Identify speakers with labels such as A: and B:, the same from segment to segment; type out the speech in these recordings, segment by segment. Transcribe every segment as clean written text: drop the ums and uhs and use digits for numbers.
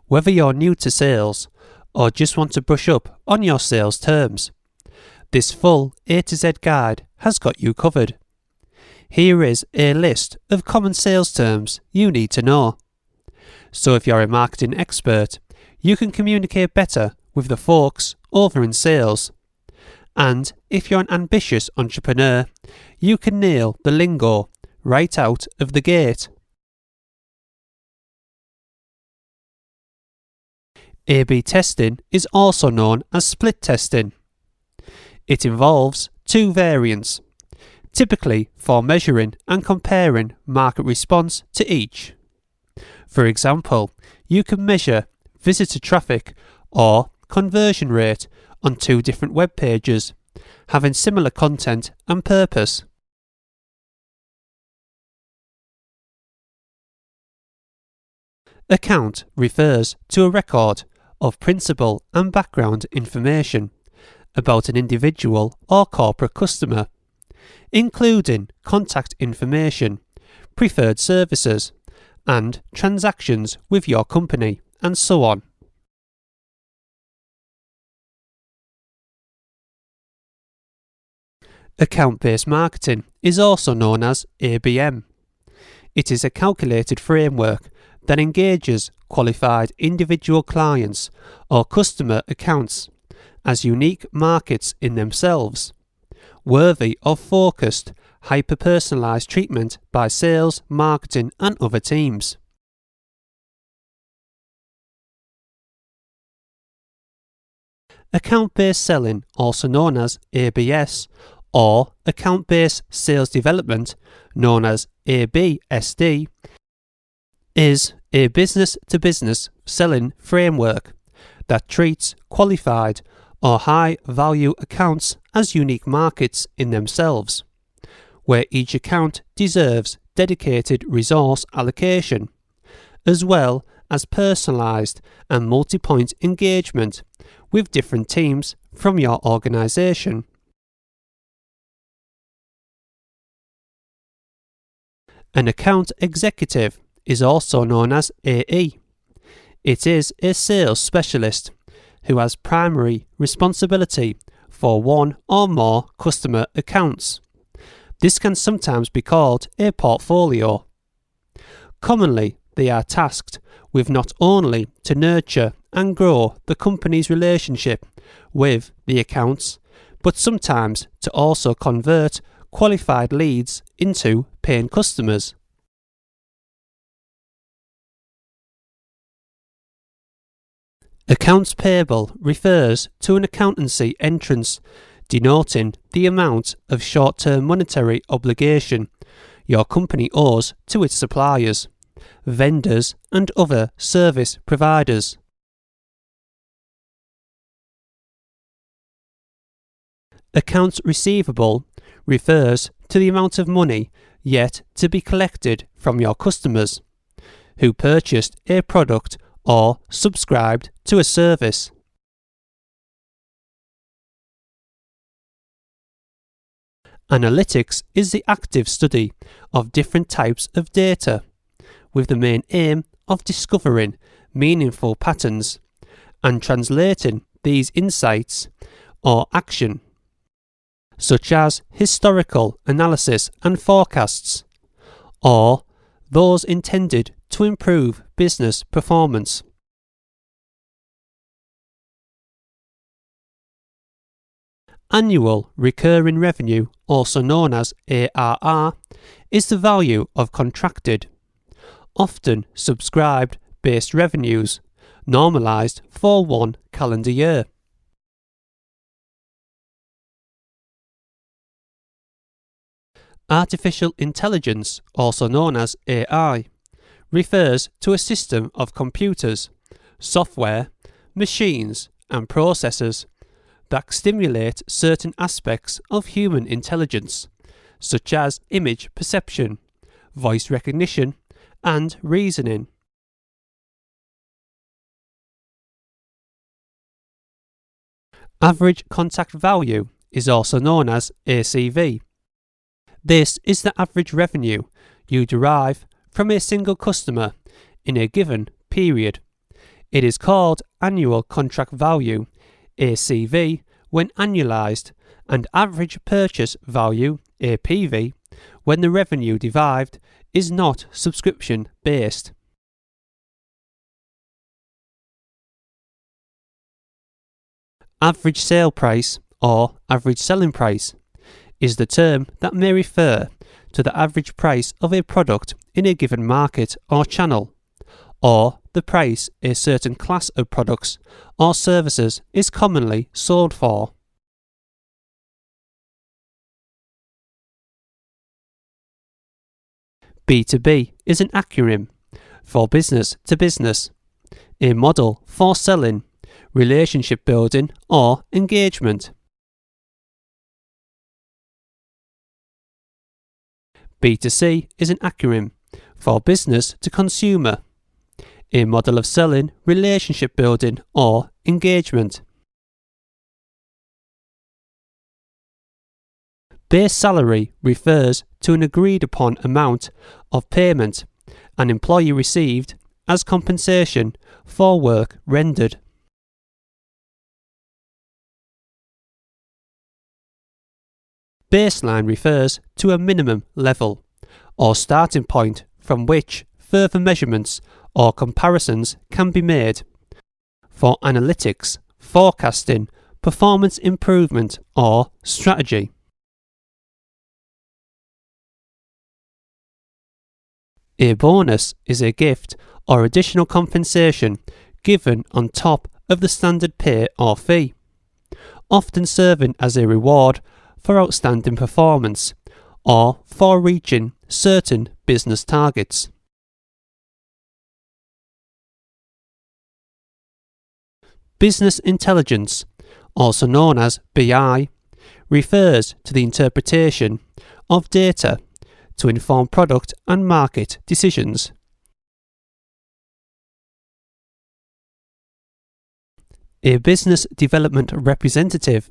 A: whether you're new to sales or just want to brush up on your sales terms. This full A to Z guide has got you covered. Here is a list of common sales terms you need to know. So if you're a marketing expert, you can communicate better with the folks over in sales. And if you're an ambitious entrepreneur, you can nail the lingo right out of the gate. A/B testing is also known as split testing. It involves two variants, typically for measuring and comparing market response to each. For example, you can measure visitor traffic or conversion rate on two different web pages, having similar content and purpose. Account refers to a record of principal and background information about an individual or corporate customer, including contact information, preferred services, and transactions with your company, and so on. Account-based marketing is also known as ABM. It is a calculated framework that engages qualified individual clients or customer accounts as unique markets in themselves, worthy of focused, hyper-personalized treatment by sales, marketing, and other teams. Account-based selling, also known as ABS, or account-based sales development, known as ABSD, is a business-to-business selling framework that treats qualified or high-value accounts as unique markets in themselves, where each account deserves dedicated resource allocation, as well as personalized and multi-point engagement with different teams from your organization. An account executive is also known as AE. It is a sales specialist who has primary responsibility for one or more customer accounts. This can sometimes be called a portfolio. Commonly, they are tasked with not only to nurture and grow the company's relationship with the accounts, but sometimes to also convert qualified leads into paying customers. Accounts payable refers to an accountancy entrance denoting the amount of short-term monetary obligation your company owes to its suppliers, vendors, and other service providers. Accounts receivable refers to the amount of money yet to be collected from your customers who purchased a product or subscribed to a service. Analytics is the active study of different types of data, with the main aim of discovering meaningful patterns and translating these insights or action, such as historical analysis and forecasts, or those intended to improve business performance. Annual recurring revenue, also known as ARR, is the value of contracted, often subscribed-based revenues, normalized for one calendar year. Artificial intelligence, also known as AI, refers to a system of computers, software, machines, and processors that stimulate certain aspects of human intelligence, such as image perception, voice recognition, and reasoning. Average contact value is also known as ACV. This is the average revenue you derive from a single customer in a given period. It is called annual contract value, ACV, when annualized, and average purchase value, APV, when the revenue derived is not subscription based. Average sale price or average selling price is the term that may refer to the average price of a product in a given market or channel, or the price a certain class of products or services is commonly sold for. B2B is an acronym for business to business, a model for selling, relationship building or engagement. B2C is an acronym for business to consumer, a model of selling, relationship building or engagement. Base salary refers to an agreed upon amount of payment an employee received as compensation for work rendered. Baseline refers to a minimum level or starting point from which further measurements or comparisons can be made for analytics, forecasting, performance improvement or strategy. A bonus is a gift or additional compensation given on top of the standard pay or fee, often serving as a reward for outstanding performance or for reaching certain business targets. Business intelligence, also known as BI, refers to the interpretation of data to inform product and market decisions. A business development representative,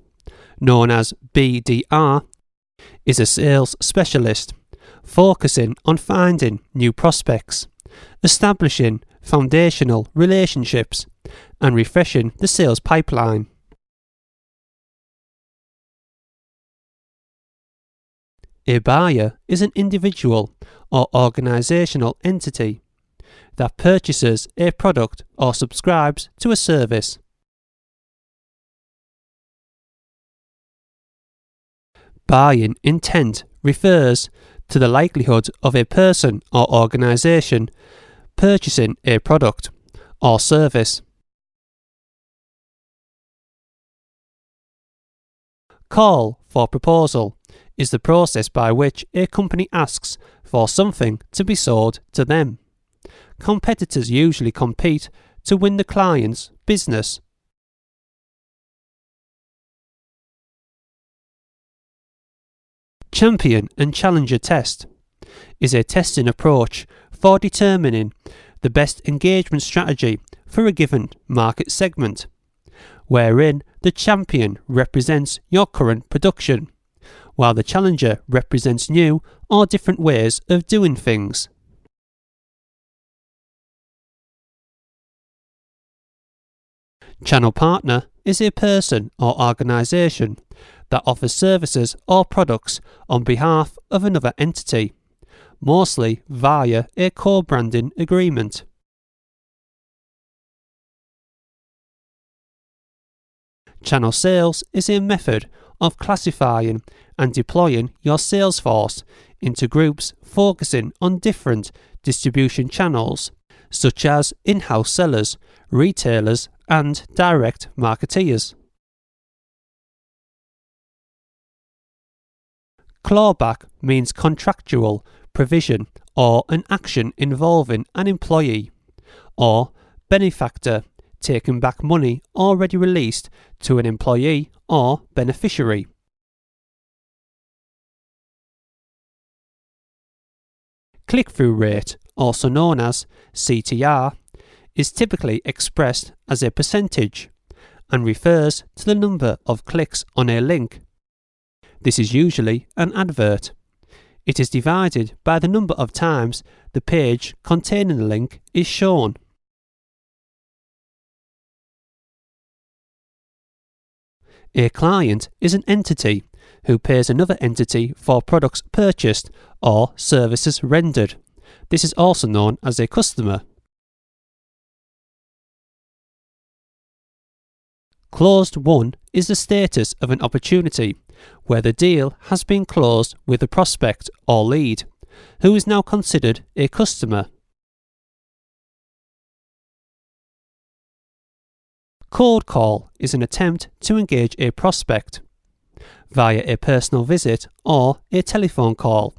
A: known as BDR, is a sales specialist focusing on finding new prospects, establishing foundational relationships, and refreshing the sales pipeline. A buyer is an individual or organizational entity that purchases a product or subscribes to a service. Buying intent refers to the likelihood of a person or organization purchasing a product or service. Call for proposal is the process by which a company asks for something to be sold to them. Competitors usually compete to win the client's business. Champion and Challenger test is a testing approach for determining the best engagement strategy for a given market segment, wherein the champion represents your current production, while the challenger represents new or different ways of doing things. Channel partner is a person or organization that offers services or products on behalf of another entity, mostly via a co-branding agreement. Channel sales is a method of classifying and deploying your sales force into groups focusing on different distribution channels, such as in-house sellers, retailers, and direct marketeers. Clawback means contractual provision or an action involving an employee or benefactor taking back money already released to an employee or beneficiary. Click-through rate, also known as CTR, is typically expressed as a percentage and refers to the number of clicks on a link. This is usually an advert. It is divided by the number of times the page containing the link is shown. A client is an entity who pays another entity for products purchased or services rendered. This is also known as a customer. Closed won is the status of an opportunity where the deal has been closed with a prospect or lead, who is now considered a customer. Cold call is an attempt to engage a prospect via a personal visit or a telephone call,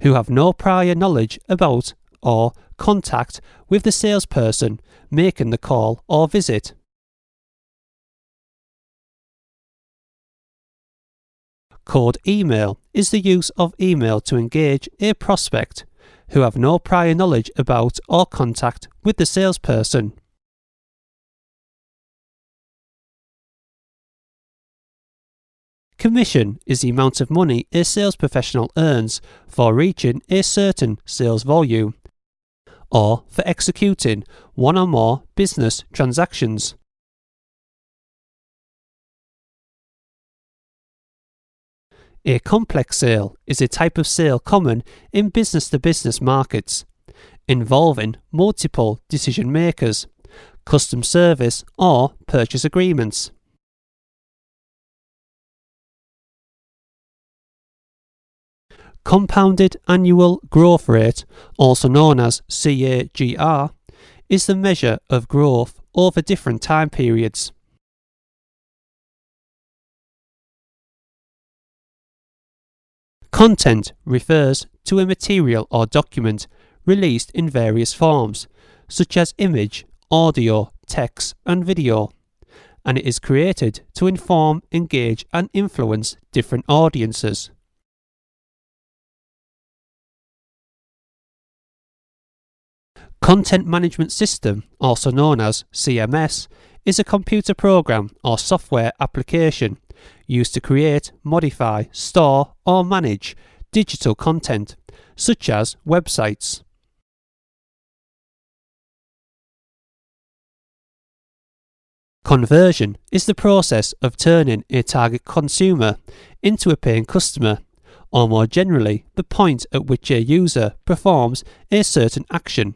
A: who have no prior knowledge about or contact with the salesperson making the call or visit. Cold email is the use of email to engage a prospect who have no prior knowledge about or contact with the salesperson. Commission is the amount of money a sales professional earns for reaching a certain sales volume or for executing one or more business transactions. A complex sale is a type of sale common in business-to-business markets, involving multiple decision makers, custom service or purchase agreements. Compounded annual growth rate, also known as CAGR, is the measure of growth over different time periods. Content refers to a material or document released in various forms, such as image, audio, text, and video, and it is created to inform, engage, and influence different audiences. Content Management System, also known as CMS, is a computer program or software application used to create, modify, store, or manage digital content, such as websites. Conversion is the process of turning a target consumer into a paying customer, or more generally, the point at which a user performs a certain action.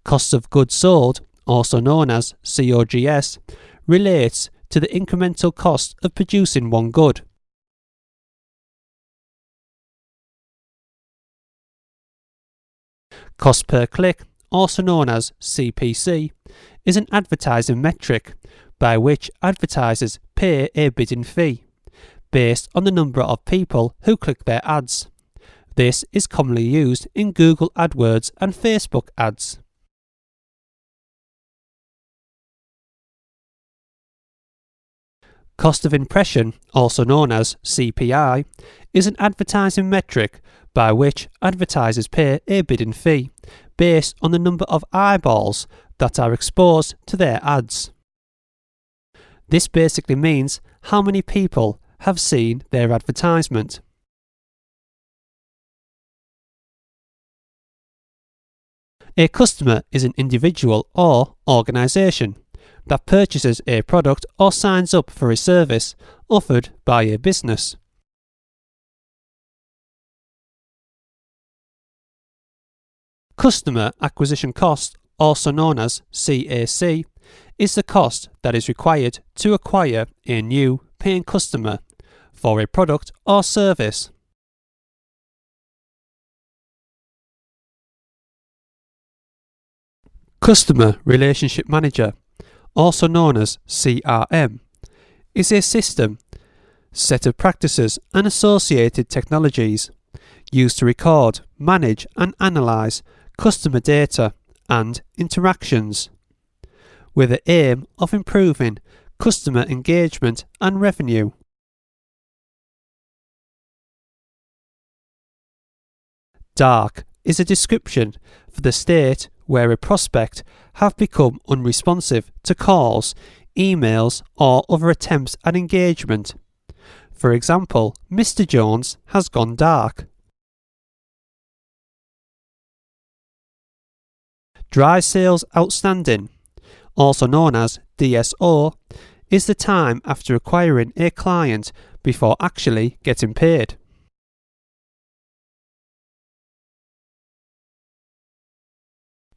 A: Cost of goods sold, also known as COGS, relates to the incremental cost of producing one good. Cost per click, also known as CPC, is an advertising metric by which advertisers pay a bidding fee based on the number of people who click their ads. This is commonly used in Google AdWords and Facebook ads. Cost of impression, also known as CPI, is an advertising metric by which advertisers pay a bidding fee based on the number of eyeballs that are exposed to their ads. This basically means how many people have seen their advertisement. A customer is an individual or organisation that purchases a product or signs up for a service offered by a business. Customer acquisition cost, also known as CAC, is the cost that is required to acquire a new paying customer for a product or service. Customer Relationship Manager, also known as CRM, is a system, set of practices and associated technologies used to record, manage and analyse customer data and interactions, with the aim of improving customer engagement and revenue. Dark is a description for the state where a prospect have become unresponsive to calls, emails or other attempts at engagement. For example, Mr. Jones has gone dark. Dry sales outstanding, also known as DSO, is the time after acquiring a client before actually getting paid.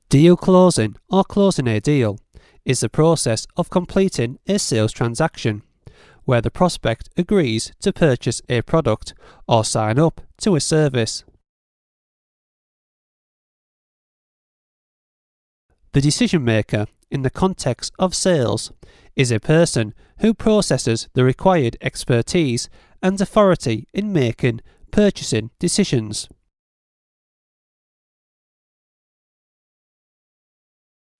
A: Deal closing, or closing a deal, is the process of completing a sales transaction, where the prospect agrees to purchase a product or sign up to a service. The decision maker in the context of sales is a person who possesses the required expertise and authority in making purchasing decisions.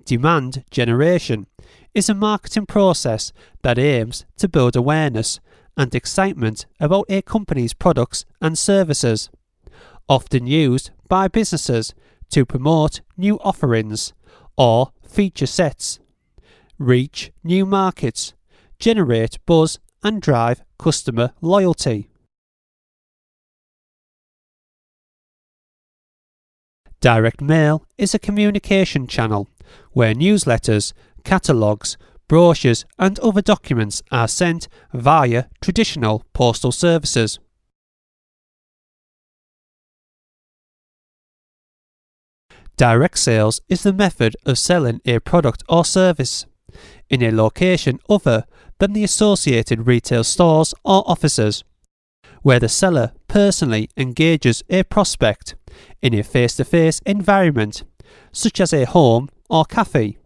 A: Demand generation is a marketing process that aims to build awareness and excitement about a company's products and services, often used by businesses to promote new offerings or feature sets, reach new markets, generate buzz and drive customer loyalty. Direct mail is a communication channel where newsletters, catalogues, brochures and other documents are sent via traditional postal services. Direct sales is the method of selling a product or service in a location other than the associated retail stores or offices, where the seller personally engages a prospect in a face-to-face environment, such as a home or cafe.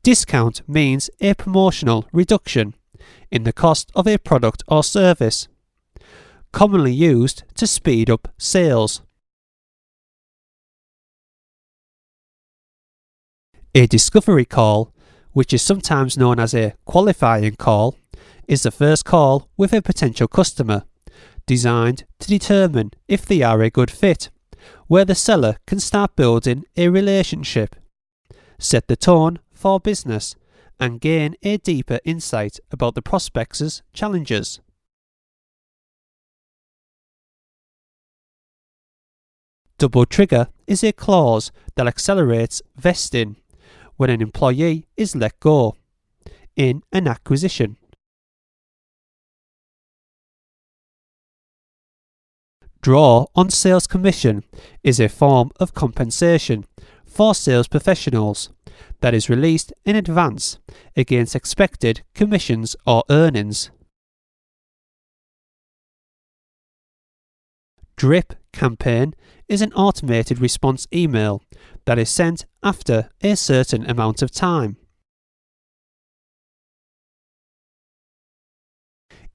A: Discount means a promotional reduction in the cost of a product or service, commonly used to speed up sales. A discovery call, which is sometimes known as a qualifying call, is the first call with a potential customer, designed to determine if they are a good fit, where the seller can start building a relationship, set the tone for business, and gain a deeper insight about the prospect's challenges. Double trigger is a clause that accelerates vesting when an employee is let go in an acquisition. Draw on sales commission is a form of compensation for sales professionals that is released in advance against expected commissions or earnings. Drip campaign is an automated response email that is sent after a certain amount of time.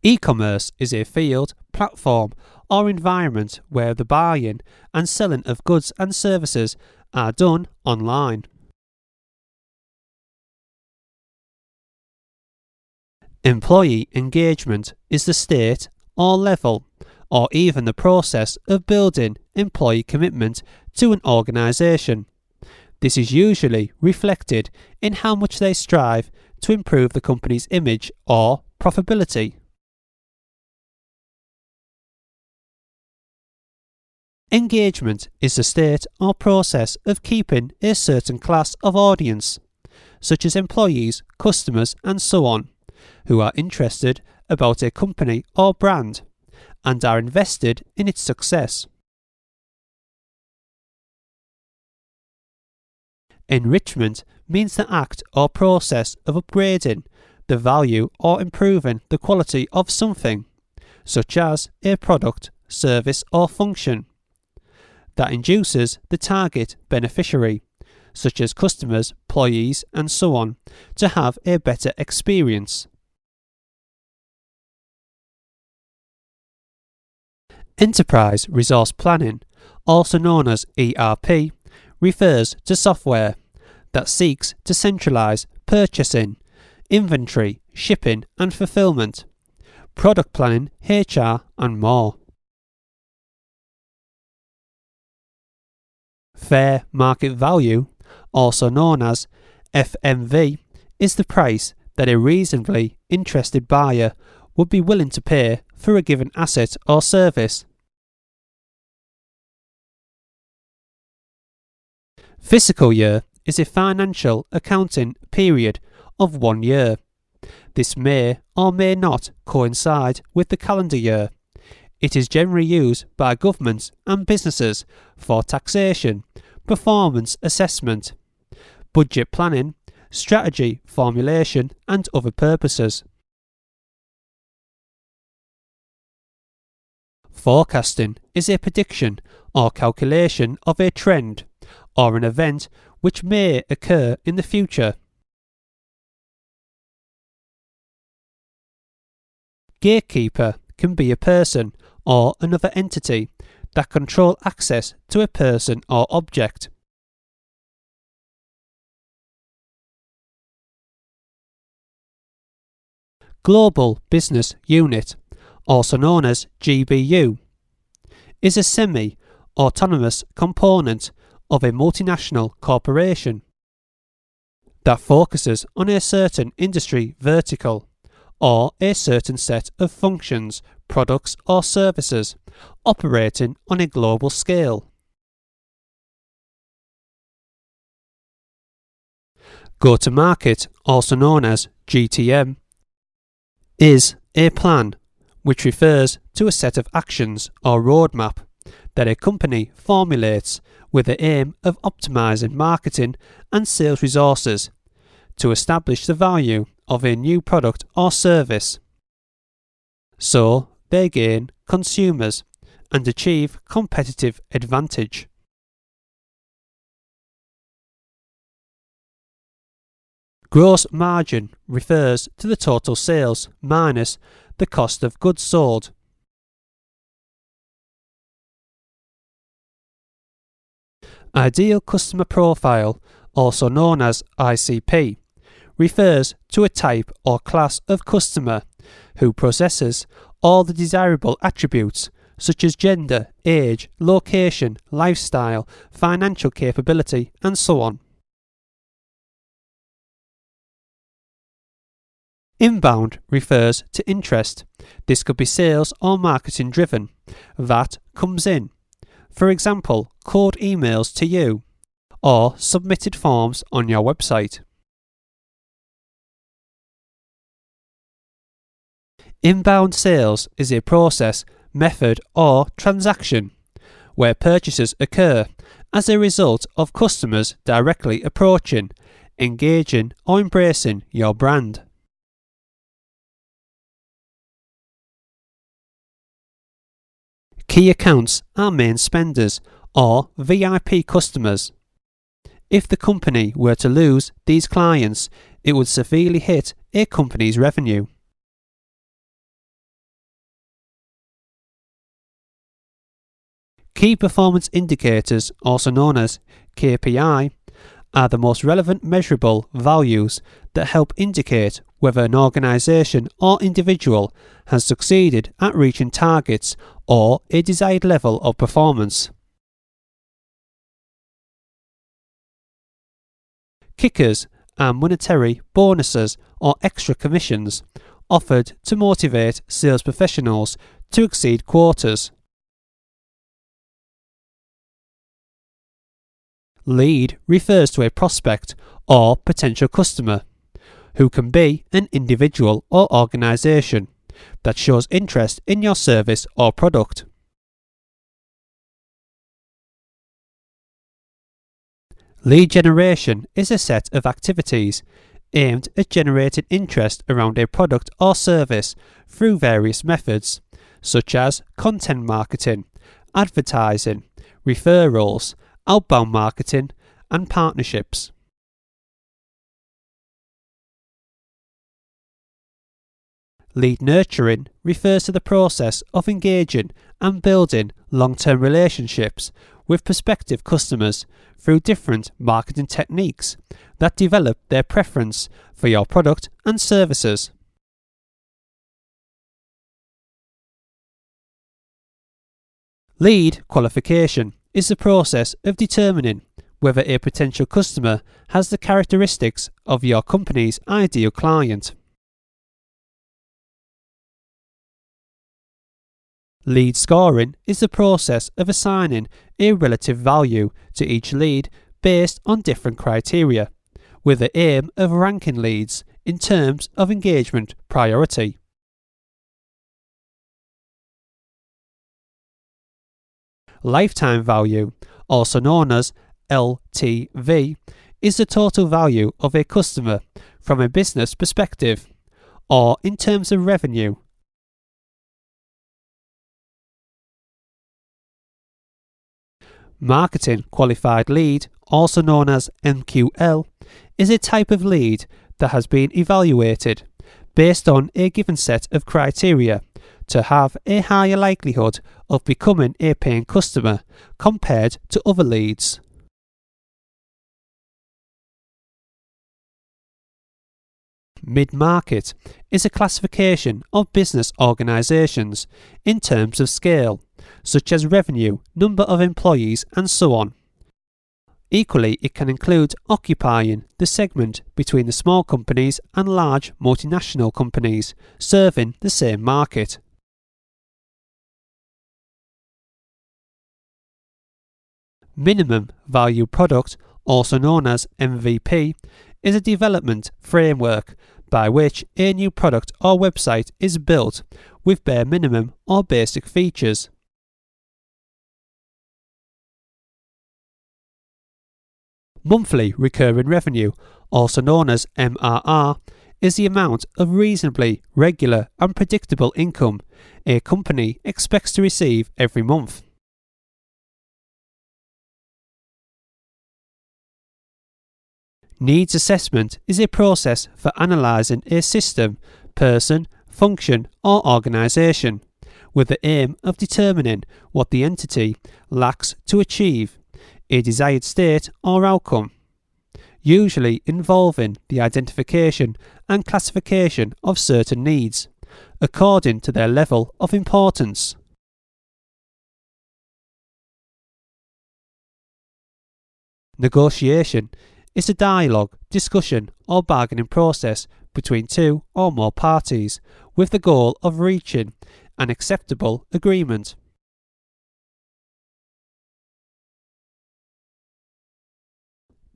A: E-commerce is a field, platform, or environment where the buying and selling of goods and services are done online. Employee engagement is the state or level, or even the process of building employee commitment to an organisation. This is usually reflected in how much they strive to improve the company's image or profitability. Engagement is the state or process of keeping a certain class of audience, such as employees, customers, and so on, who are interested about a company or brand and are invested in its success. Enrichment means the act or process of upgrading the value or improving the quality of something, such as a product, service, or function, that induces the target beneficiary, such as customers, employees, and so on, to have a better experience. Enterprise Resource Planning, also known as ERP, refers to software that seeks to centralize purchasing, inventory, shipping and fulfillment, product planning, HR, and more. Fair market value, also known as FMV, is the price that a reasonably interested buyer would be willing to pay for a given asset or service. Fiscal year is a financial accounting period of 1 year. This may or may not coincide with the calendar year. It is generally used by governments and businesses for taxation, performance assessment, budget planning, strategy formulation, and other purposes. Forecasting is a prediction or calculation of a trend or an event which may occur in the future. Gatekeeper can be a person or another entity that control access to a person or object. Global Business Unit, also known as GBU, is a semi-autonomous component of a multinational corporation that focuses on a certain industry vertical or a certain set of functions, products or services operating on a global scale. Go-to-market, also known as GTM, is a plan which refers to a set of actions or roadmap that a company formulates with the aim of optimizing marketing and sales resources to establish the value of a new product or service, so they gain consumers and achieve competitive advantage. Gross margin refers to the total sales minus the cost of goods sold. Ideal customer profile, also known as ICP, refers to a type or class of customer who possesses all the desirable attributes such as gender, age, location, lifestyle, financial capability, and so on. Inbound refers to interest. This could be sales or marketing driven. That comes in. For example, cold emails to you or submitted forms on your website. Inbound sales is a process, method or transaction where purchases occur as a result of customers directly approaching, engaging or embracing your brand. Key accounts are main spenders or VIP customers. If the company were to lose these clients, it would severely hit a company's revenue. Key performance indicators, also known as KPI, are the most relevant measurable values that help indicate whether an organisation or individual has succeeded at reaching targets or a desired level of performance. Kickers are monetary bonuses or extra commissions offered to motivate sales professionals to exceed quotas. Lead refers to a prospect or potential customer, who can be an individual or organisation that shows interest in your service or product. Lead generation is a set of activities aimed at generating interest around a product or service through various methods, such as content marketing, advertising, referrals, outbound marketing, and partnerships. Lead nurturing refers to the process of engaging and building long-term relationships with prospective customers through different marketing techniques that develop their preference for your product and services. Lead qualification is the process of determining whether a potential customer has the characteristics of your company's ideal client. Lead scoring is the process of assigning a relative value to each lead based on different criteria, with the aim of ranking leads in terms of engagement priority. Lifetime value, also known as LTV, is the total value of a customer from a business perspective, or in terms of revenue. Marketing Qualified Lead, also known as MQL, is a type of lead that has been evaluated based on a given set of criteria to have a higher likelihood of becoming a paying customer compared to other leads. Mid-market is a classification of business organisations in terms of scale, such as revenue, number of employees, and so on. Equally, it can include occupying the segment between the small companies and large multinational companies serving the same market. Minimum Value Product, also known as MVP, is a development framework by which a new product or website is built with bare minimum or basic features. Monthly recurring revenue, also known as MRR, is the amount of reasonably regular and predictable income a company expects to receive every month. Needs assessment is a process for analysing a system, person, function or organisation, with the aim of determining what the entity lacks to achieve a desired state or outcome, usually involving the identification and classification of certain needs, according to their level of importance. Negotiation is a dialogue, discussion or bargaining process between two or more parties with the goal of reaching an acceptable agreement.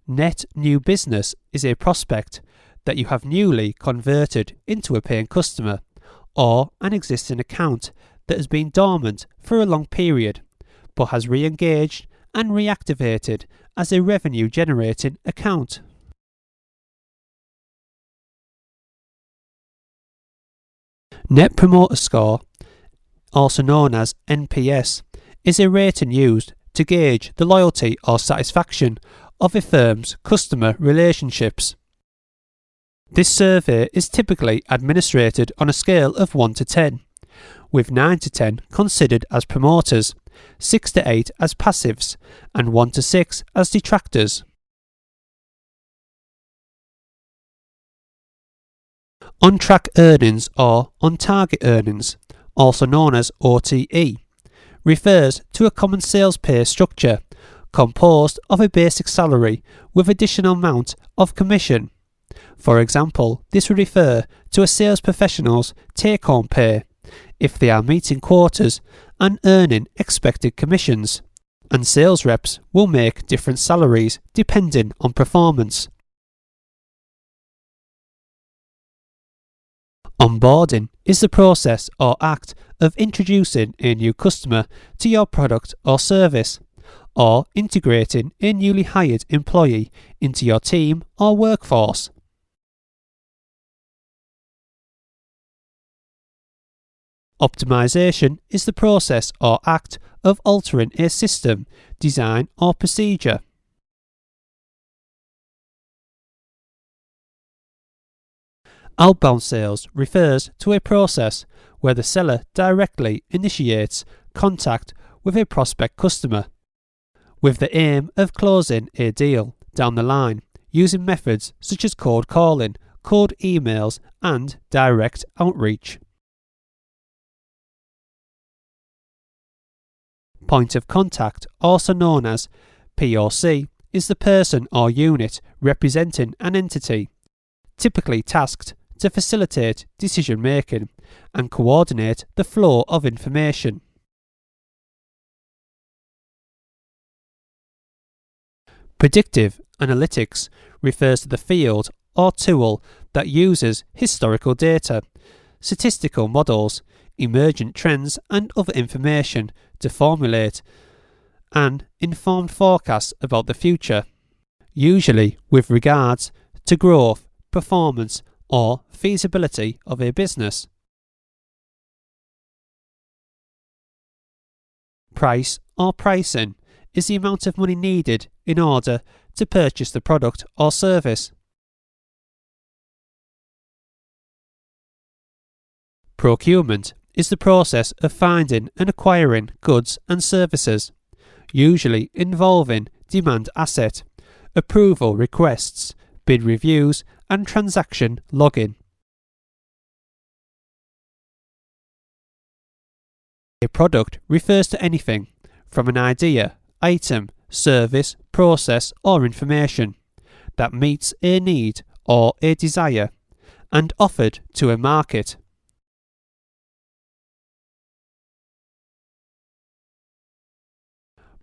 A: Net new business is a prospect that you have newly converted into a paying customer, or an existing account that has been dormant for a long period but has re-engaged and reactivated as a revenue generating account. Net Promoter Score, also known as NPS, is a rating used to gauge the loyalty or satisfaction of a firm's customer relationships. This survey is typically administered on a scale of 1 to 10, with 9 to 10 considered as promoters, 6 to 8 as passives, and 1 to 6 as detractors. On-track earnings or on-target earnings, also known as OTE, refers to a common sales pay structure composed of a basic salary with additional amount of commission. For example, this would refer to a sales professional's take-home pay if they are meeting quotas and earning expected commissions, and sales reps will make different salaries depending on performance. Onboarding is the process or act of introducing a new customer to your product or service, or integrating a newly hired employee into your team or workforce. Optimization is the process or act of altering a system, design or procedure. Outbound sales refers to a process where the seller directly initiates contact with a prospect customer, with the aim of closing a deal down the line using methods such as cold calling, cold emails, and direct outreach. Point of contact, also known as POC, is the person or unit representing an entity, typically tasked to facilitate decision making and coordinate the flow of information. Predictive analytics refers to the field or tool that uses historical data, statistical models, emergent trends and other information to formulate an informed forecast about the future, usually with regards to growth, performance or feasibility of a business. Price or pricing is the amount of money needed in order to purchase the product or service. Procurement is the process of finding and acquiring goods and services, usually involving demand asset, approval requests, bid reviews and transaction logging. A product refers to anything from an idea, item, service, process or information that meets a need or a desire and offered to a market.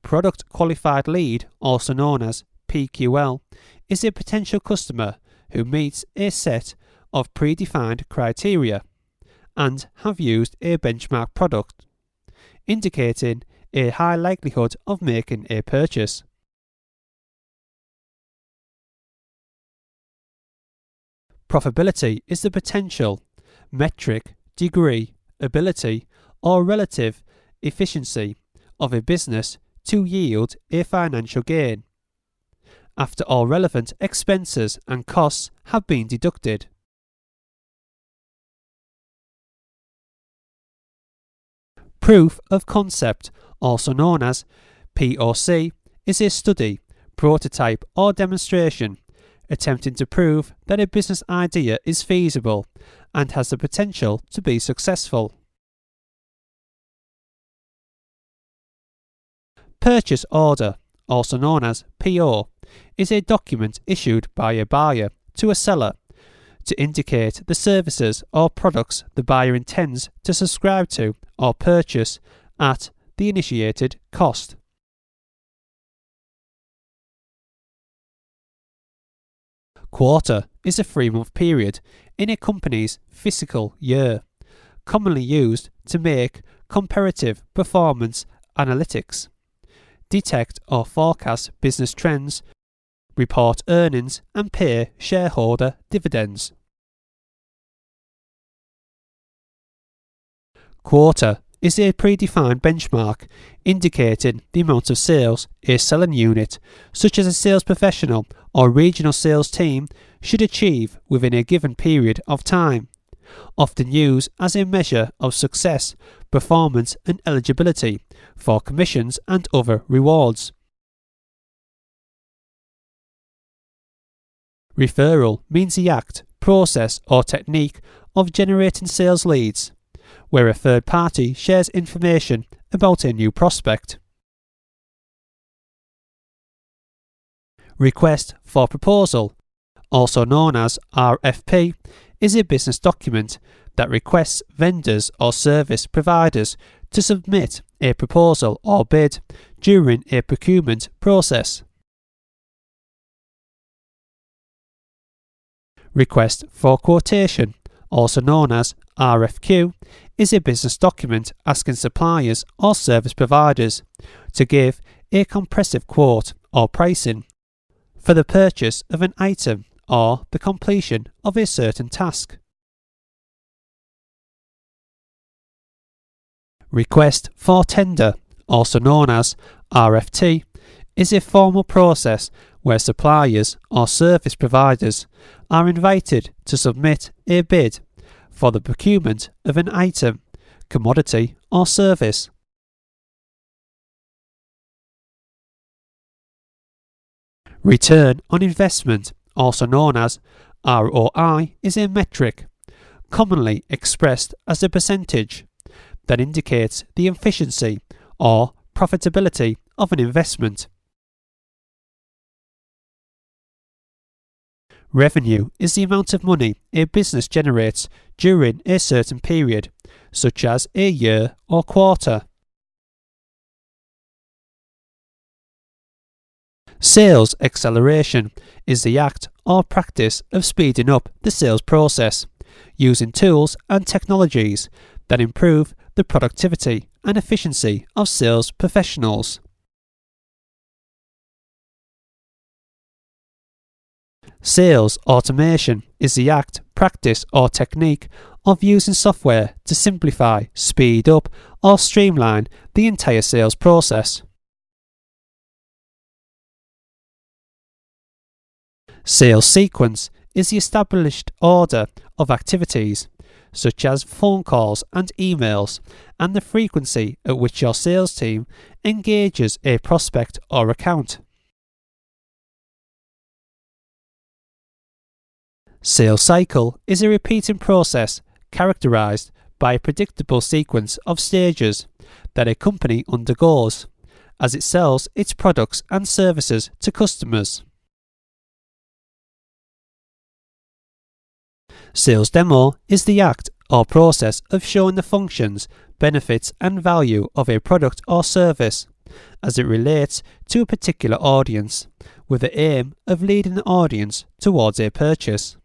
A: Product Qualified Lead, also known as PQL, is a potential customer who meets a set of predefined criteria and have used a benchmark product, indicating a high likelihood of making a purchase. Profitability is the potential, metric, degree, ability, or relative efficiency of a business to yield a financial gain, after all relevant expenses and costs have been deducted. Proof of concept, also known as POC, is a study, prototype or demonstration attempting to prove that a business idea is feasible and has the potential to be successful. Purchase order, also known as PO, is a document issued by a buyer to a seller to indicate the services or products the buyer intends to subscribe to or purchase at the initiated cost. Quarter is a 3-month period in a company's fiscal year, commonly used to make comparative performance analytics, detect or forecast business trends, report earnings and pay shareholder dividends. Quarter is a predefined benchmark indicating the amount of sales a selling unit, such as a sales professional or regional sales team, should achieve within a given period of time, often used as a measure of success, performance and eligibility for commissions and other rewards. Referral means the act, process or technique of generating sales leads, where a third party shares information about a new prospect. Request for proposal, also known as RFP, is a business document that requests vendors or service providers to submit a proposal or bid during a procurement process. Request for quotation, also known as RFQ, is a business document asking suppliers or service providers to give a comprehensive quote or pricing for the purchase of an item or the completion of a certain task. Request for tender, also known as RFT, is a formal process where suppliers or service providers are invited to submit a bid for the procurement of an item, commodity or service. Return on investment, also known as ROI, is a metric, commonly expressed as a percentage, that indicates the efficiency or profitability of an investment. Revenue is the amount of money a business generates during a certain period, such as a year or quarter. Sales acceleration is the act or practice of speeding up the sales process using tools and technologies that improve the productivity and efficiency of sales professionals. Sales automation is the act, practice, or technique of using software to simplify, speed up, or streamline the entire sales process. Sales sequence is the established order of activities, such as phone calls and emails, and the frequency at which your sales team engages a prospect or account. Sales cycle is a repeating process characterized by a predictable sequence of stages that a company undergoes as it sells its products and services to customers. Sales demo is the act or process of showing the functions, benefits, and value of a product or service as it relates to a particular audience, with the aim of leading the audience towards a purchase.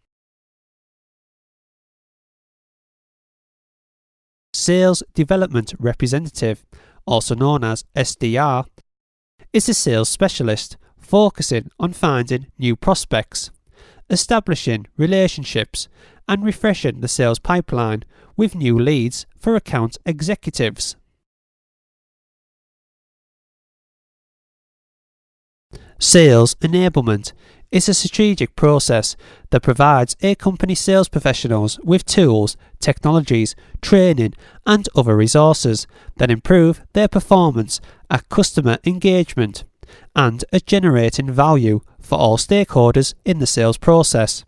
A: Sales Development Representative, also known as SDR, is a sales specialist focusing on finding new prospects, establishing relationships, and refreshing the sales pipeline with new leads for account executives. Sales enablement is a strategic process that provides a company's sales professionals with tools, technologies, training, and other resources that improve their performance at customer engagement and at generating value for all stakeholders in the sales process.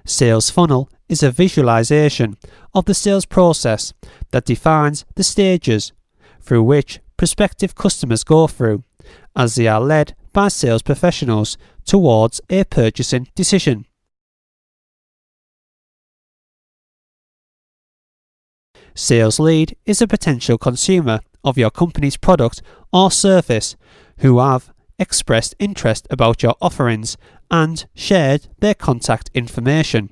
A: Sales funnel is a visualization of the sales process that defines the stages through which prospective customers go through as they are led by sales professionals towards a purchasing decision. Sales lead is a potential consumer of your company's product or service who have expressed interest about your offerings and shared their contact information.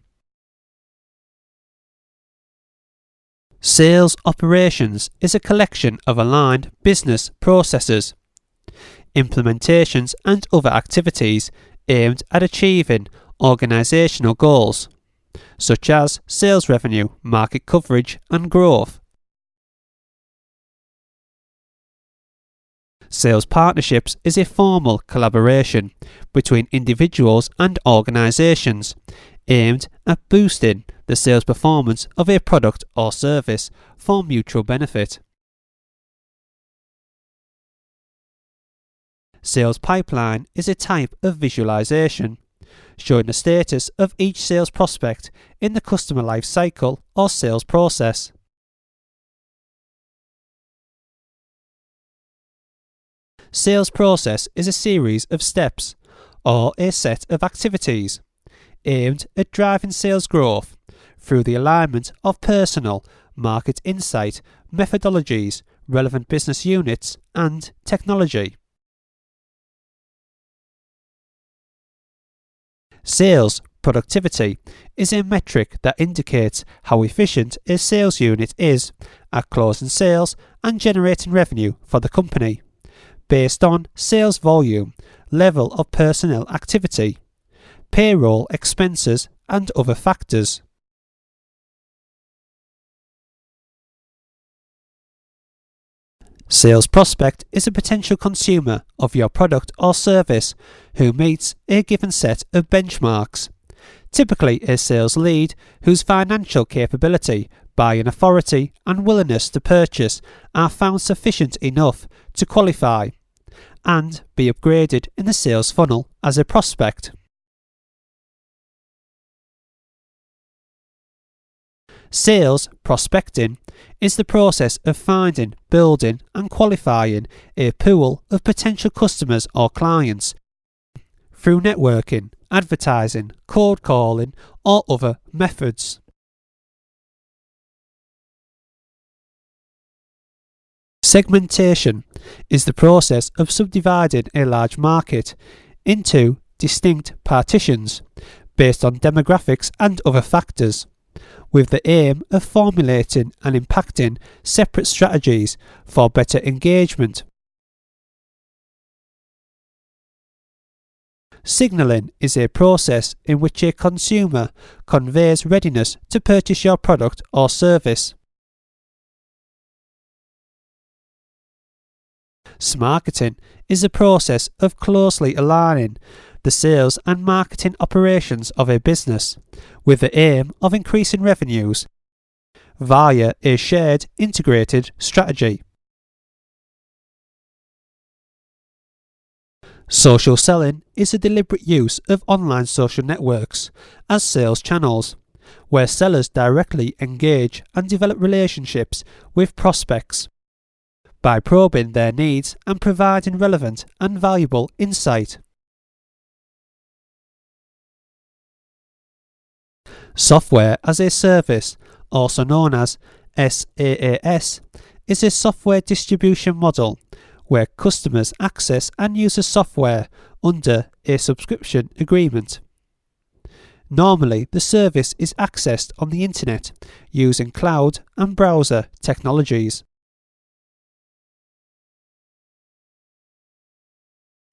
A: Sales operations is a collection of aligned business processes, implementations, and other activities aimed at achieving organizational goals, such as sales revenue, market coverage, and growth. Sales partnerships is a formal collaboration between individuals and organizations aimed at boosting the sales performance of a product or service for mutual benefit. Sales pipeline is a type of visualization showing the status of each sales prospect in the customer life cycle or sales process. Sales process is a series of steps or a set of activities aimed at driving sales growth through the alignment of personnel, market insight, methodologies, relevant business units, and technology. Sales productivity is a metric that indicates how efficient a sales unit is at closing sales and generating revenue for the company, based on sales volume, level of personnel activity, payroll expenses, and other factors. Sales prospect is a potential consumer of your product or service who meets a given set of benchmarks, typically a sales lead whose financial capability, buying authority, and willingness to purchase are found sufficient enough to qualify and be upgraded in the sales funnel as a prospect. Sales prospecting is the process of finding, building, and qualifying a pool of potential customers or clients through networking, advertising, cold calling, or other methods. Segmentation is the process of subdividing a large market into distinct partitions based on demographics and other factors, with the aim of formulating and impacting separate strategies for better engagement. Signalling is a process in which a consumer conveys readiness to purchase your product or service. Smarketing is the process of closely aligning the sales and marketing operations of a business with the aim of increasing revenues via a shared integrated strategy. Social selling is a deliberate use of online social networks as sales channels, where sellers directly engage and develop relationships with prospects by probing their needs and providing relevant and valuable insight. Software as a service, also known as SaaS, is a software distribution model where customers access and use the software under a subscription agreement. Normally, the service is accessed on the internet using cloud and browser technologies.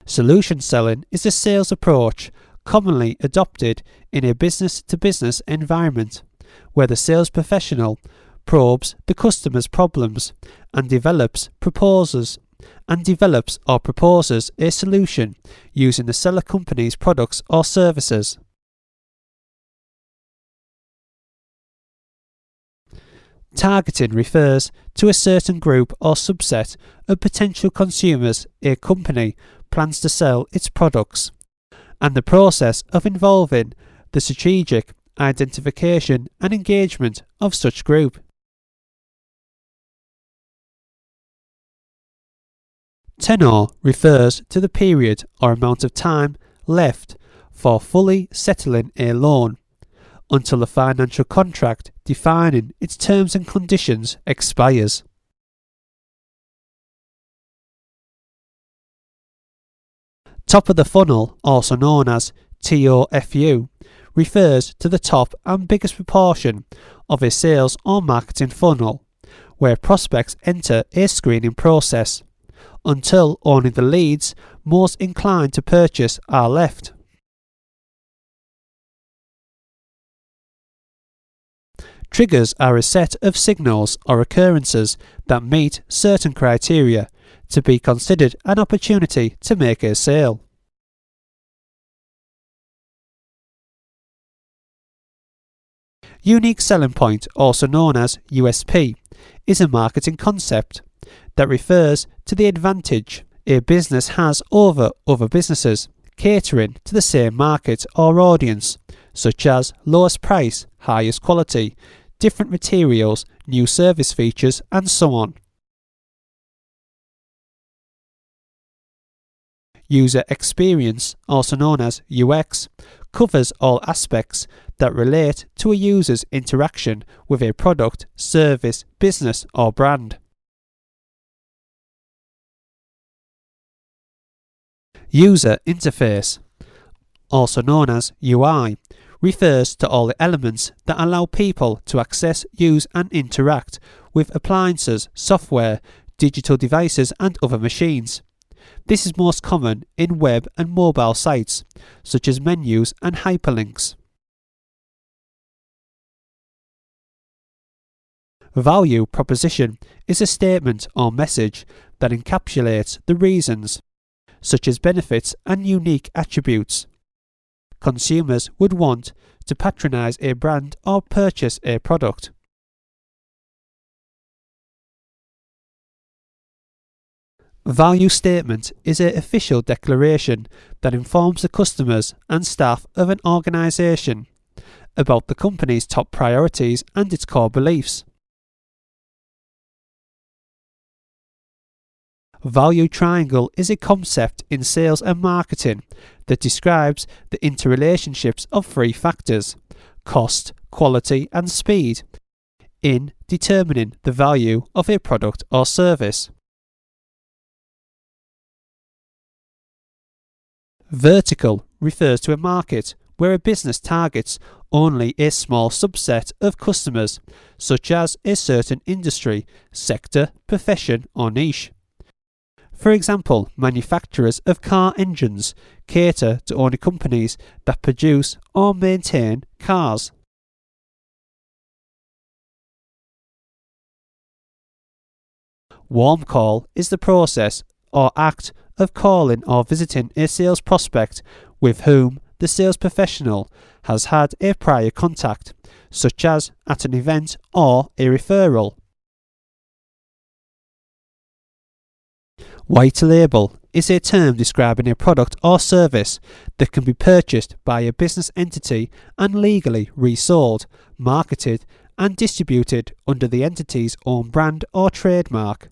A: Solution selling is a sales approach commonly adopted in a business-to-business environment, where the sales professional probes the customer's problems and develops or proposes a solution using the seller company's products or services. Targeting refers to a certain group or subset of potential consumers a company plans to sell its products, and the process of involving the strategic identification and engagement of such group. Tenor refers to the period or amount of time left for fully settling a loan until the financial contract defining its terms and conditions expires. Top of the funnel, also known as TOFU, refers to the top and biggest proportion of a sales or marketing funnel, where prospects enter a screening process until only the leads most inclined to purchase are left. Triggers are a set of signals or occurrences that meet certain criteria to be considered an opportunity to make a sale. Unique selling point, also known as USP, is a marketing concept that refers to the advantage a business has over other businesses catering to the same market or audience, such as lowest price, highest quality, different materials, new service features, and so on. User experience, also known as UX, covers all aspects that relate to a user's interaction with a product, service, business, or brand. User interface, also known as UI, refers to all the elements that allow people to access, use, and interact with appliances, software, digital devices, and other machines. This is most common in web and mobile sites, such as menus and hyperlinks. Value proposition is a statement or message that encapsulates the reasons, such as benefits and unique attributes, consumers would want to patronize a brand or purchase a product. Value statement is an official declaration that informs the customers and staff of an organization about the company's top priorities and its core beliefs. Value triangle is a concept in sales and marketing that describes the interrelationships of three factors: cost, quality, and speed in determining the value of a product or service. Vertical refers to a market where a business targets only a small subset of customers, such as a certain industry, sector, profession, or niche. For example, manufacturers of car engines cater to only companies that produce or maintain cars. Warm call is the process or act of calling or visiting a sales prospect with whom the sales professional has had a prior contact, such as at an event or a referral. White label is a term describing a product or service that can be purchased by a business entity and legally resold, marketed, and distributed under the entity's own brand or trademark.